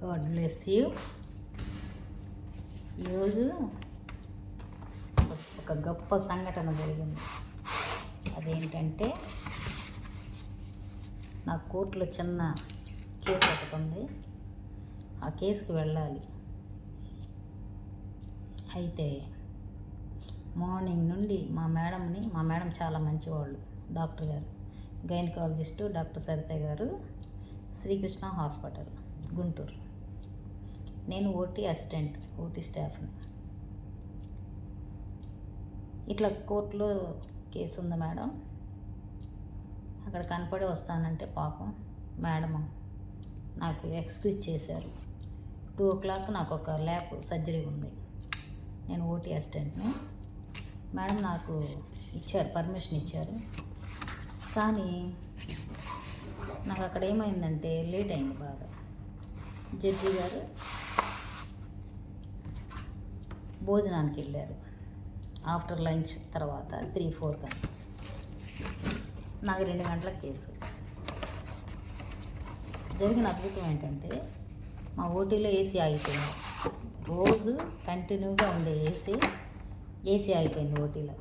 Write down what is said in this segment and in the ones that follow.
God bless you. ఈరోజు ఒక గొప్ప సంఘటన జరిగింది. అదేంటంటే నా కోర్టులో చిన్న కేసు ఒకటి ఉంది. ఆ కేసుకి వెళ్ళాలి. అయితే మార్నింగ్ నుండి మా మేడం చాలా మంచివాళ్ళు. డాక్టర్ గారు, గైనకాలజిస్టు డాక్టర్ సరిత గారు, శ్రీకృష్ణ హాస్పిటల్ గుంటూరు. నేను ఓటీ అసిస్టెంట్, ఓటీ స్టాఫ్ని. ఇట్లా కోర్టులో కేసు ఉంది మేడం, అక్కడ కనపడి వస్తానంటే పాపం మేడం నాకు ఎక్స్క్యూజ్ చేశారు. 2 o'clock నాకు ఒక ల్యాబ్ సర్జరీ ఉంది. నేను ఓటీ అసిస్టెంట్ని. మేడం నాకు పర్మిషన్ ఇచ్చారు. కానీ నాకు అక్కడ ఏమైందంటే లేట్ అయింది బాగా. జడ్జి గారు భోజనానికి వెళ్ళారు ఆఫ్టర్ లంచ్ తర్వాత 3-4 కానీ. నాకు 2 గంటల కేసు. జరిగిన అద్భుతం ఏంటంటే మా ఓటీలో ఏసీ ఆగిపోయింది. రోజు కంటిన్యూగా ఉండే ఏసీ ఆగిపోయింది ఓటీలో.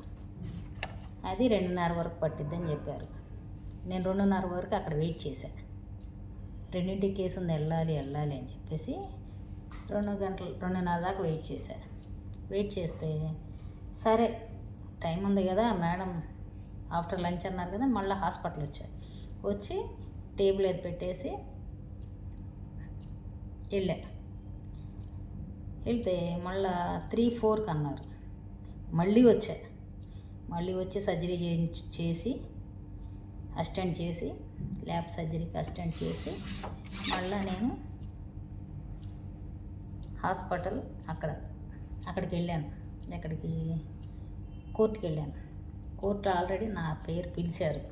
అది 2:30 వరకు పట్టిద్దని చెప్పారు. నేను 2:30 వరకు అక్కడ వెయిట్ చేశాను. 2ంటికి కేసు ఉంది, వెళ్ళాలి అని చెప్పేసి 2:30 దాకా వెయిట్ చేశాను. వెయిట్ చేస్తే సరే టైం ఉంది కదా, మేడం ఆఫ్టర్ లంచ్ అన్నారు కదా, మళ్ళీ హాస్పిటల్ వచ్చి టేబుల్ ఏది పెట్టేసి వెళ్తే మళ్ళీ 3-4 అన్నారు. మళ్ళీ వచ్చి సర్జరీ చేసి అసిస్టెంట్ చేసి ల్యాబ్ సర్జరీకి అసిస్టెంట్ చేసి మళ్ళీ నేను హాస్పిటల్ అక్కడికి వెళ్ళాను. ఎక్కడికి? కోర్టుకి వెళ్ళాను. కోర్టు ఆల్రెడీ నా పేరు పిలిచారు.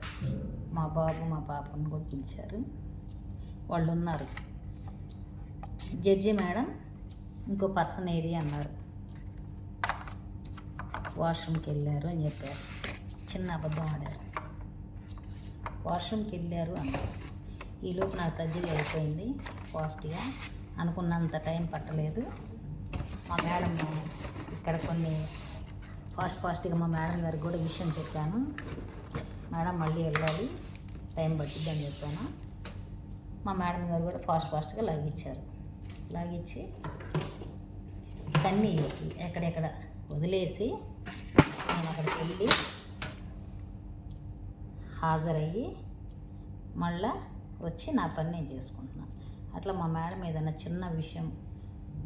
మా బాబు మా పాపను కూడా పిలిచారు. వాళ్ళు ఉన్నారు. జడ్జి మేడం ఇంకో పర్సన్ ఏది అన్నారు. వాష్రూమ్కి వెళ్ళారు అని చెప్పారు. చిన్న అబద్ధం ఆడారు. వాష్రూమ్కి వెళ్ళారు అన్నారు. ఈలోపు నా సర్జరీ అయిపోయింది ఫాస్ట్గా. అనుకున్నంత టైం పట్టలేదు. మా మేడం ఇక్కడ కొన్ని ఫాస్ట్గా మా మేడం గారికి కూడా విషయం చెప్పాను. మేడం మళ్ళీ వెళ్ళాలి, టైం పట్టిద్ది అని చెప్పాను. మా మేడం గారు కూడా ఫాస్ట్గా లాగిచ్చి తన్ని ఎక్కడెక్కడ వదిలేసి నేను అక్కడికి వెళ్ళి హాజరయ్యి మళ్ళా వచ్చి నా పని నేను చేసుకుంటున్నాను. అట్లా మా మేడం ఏదైనా చిన్న విషయం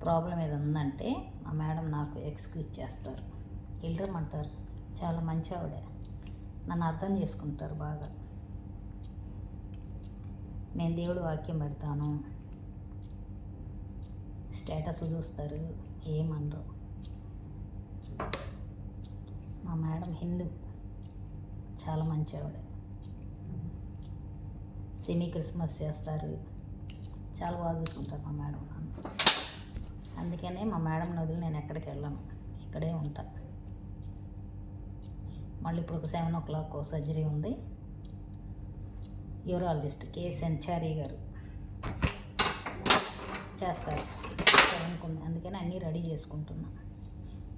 ప్రాబ్లం ఏదైనా ఉందంటే మా మేడం నాకు ఎక్స్క్యూజ్ చేస్తారు, వెళ్ళరమంటారు. చాలా మంచి ఆవిడ, నన్ను అర్థం చేసుకుంటారు బాగా. నేను దేవుడు వాక్యం పెడతాను, స్టేటస్లు చూస్తారు, ఏమనరు. మా మేడం హిందూ, చాలా మంచి ఆవిడ. క్రిస్మస్ చేస్తారు, చాలా బాగా చూసుకుంటారు మా మేడం నన్ను. అందుకనే మా మేడంని వదిలి నేను ఎక్కడికి వెళ్ళను, ఇక్కడే ఉంటా. మళ్ళీ ఇప్పుడు ఒక 7 o'clock సర్జరీ ఉంది. యూరాలజిస్ట్ సెంచారీ గారు చేస్తారు 7కు ఉంది. అందుకని అన్నీ రెడీ చేసుకుంటున్నా.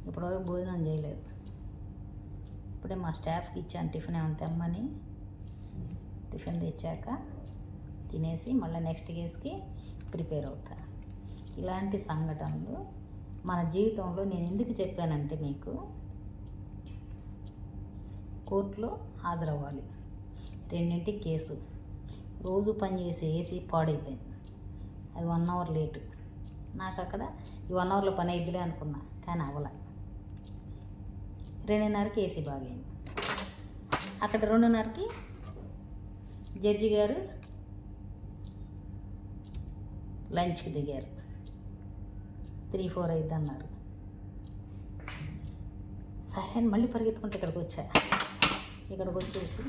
ఇప్పటివరకు భోజనం చేయలేదు. ఇప్పుడే మా స్టాఫ్కి ఇచ్చాను టిఫిన్ ఏమైనా తెమ్మని. టిఫిన్ తెచ్చాక తినేసి మళ్ళీ నెక్స్ట్ కేసుకి ప్రిపేర్ అవుతా. ఇలాంటి సంఘటనలు మన జీవితంలో నేను ఎందుకు చెప్పానంటే, మీకు కోర్టులో హాజరవ్వాలి. 2ంటికి కేసు. రోజు పనిచేసే ఏసీ పాడైపోయింది. అది 1 hour లేటు. నాకు అక్కడ ఈ 1 hourలో పని అయిద్దిలే అనుకున్నా, కానీ అవ్వలే. 2:30కి ఏసీ బాగైంది. అక్కడ 2:30కి జడ్జి గారు లంచ్కి దిగారు. 3-4 అయిద్ది అన్నారు. సరే అని మళ్ళీ పరిగెత్తుకుంటే ఇక్కడికి వచ్చేసి